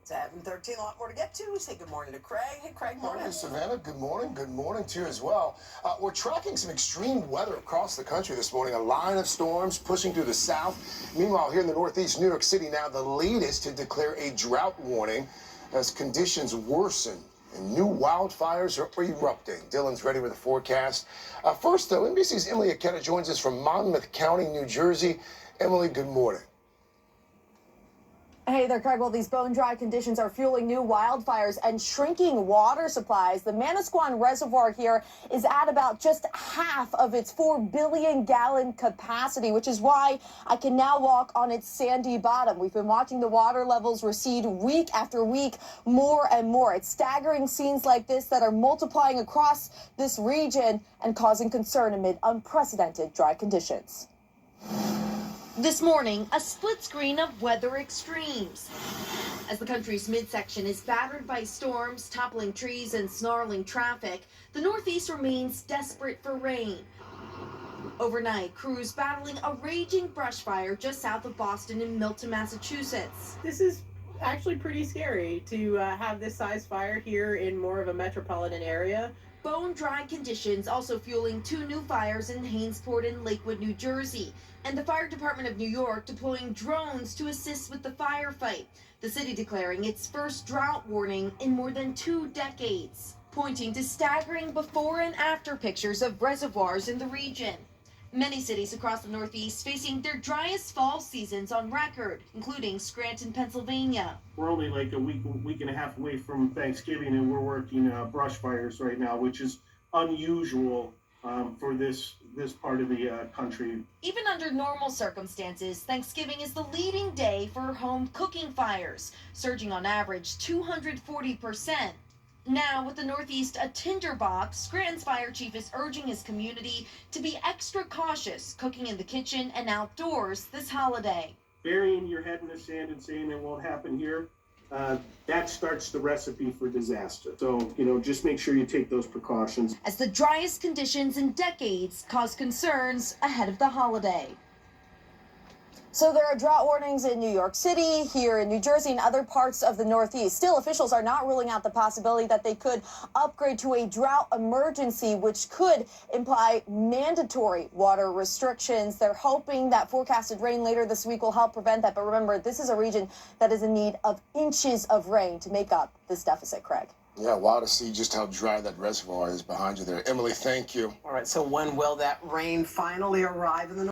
7:13, a lot more to get to. Say good morning to Craig. Hey, Craig, morning. Morning, Savannah. Good morning. Good morning to you as well. We're tracking some extreme weather across the country this morning. A line of storms pushing through the south. Meanwhile, here in the northeast, New York City now the latest to declare a drought warning as conditions worsen and new wildfires are erupting. Dylan's ready with a forecast. First, though, NBC's Emilie Ikeda joins us from Monmouth County, New Jersey. Emilie, good morning. Hey there, Craig. Well, these bone-dry conditions are fueling new wildfires and shrinking water supplies. The Manasquan Reservoir here is at about just half of its 4 billion gallon capacity, which is why I can now walk on its sandy bottom. We've been watching the water levels recede week after week, more and more. It's staggering scenes like this that are multiplying across this region and causing concern amid unprecedented dry conditions. This morning, a split screen of weather extremes. As the country's midsection is battered by storms, toppling trees and snarling traffic, the Northeast remains desperate for rain. Overnight, crews battling a raging brush fire just south of Boston in Milton, Massachusetts. This is actually pretty scary to have this size fire here in more of a metropolitan area. Bone-dry conditions also fueling 2 new fires in Hainesport and Lakewood, New Jersey, and the Fire Department of New York deploying drones to assist with the firefight. The city declaring its first drought warning in more than 2 decades, pointing to staggering before and after pictures of reservoirs in the region. Many cities across the Northeast facing their driest fall seasons on record, including Scranton, Pennsylvania. We're only like a week and a half away from Thanksgiving, and we're working brush fires right now, which is unusual for this part of the country. Even under normal circumstances, Thanksgiving is the leading day for home cooking fires, surging on average 240%. Now, with the Northeast a tinderbox, Scranton's fire chief is urging his community to be extra cautious cooking in the kitchen and outdoors this holiday. Burying your head in the sand and saying it won't happen here, that starts the recipe for disaster. So, just make sure you take those precautions. As the driest conditions in decades cause concerns ahead of the holiday. So there are drought warnings in New York City, here in New Jersey, and other parts of the Northeast. Still, officials are not ruling out the possibility that they could upgrade to a drought emergency, which could imply mandatory water restrictions. They're hoping that forecasted rain later this week will help prevent that. But remember, this is a region that is in need of inches of rain to make up this deficit, Craig. Yeah, wow to see just how dry that reservoir is behind you there. Emilie, thank you. All right, so when will that rain finally arrive in the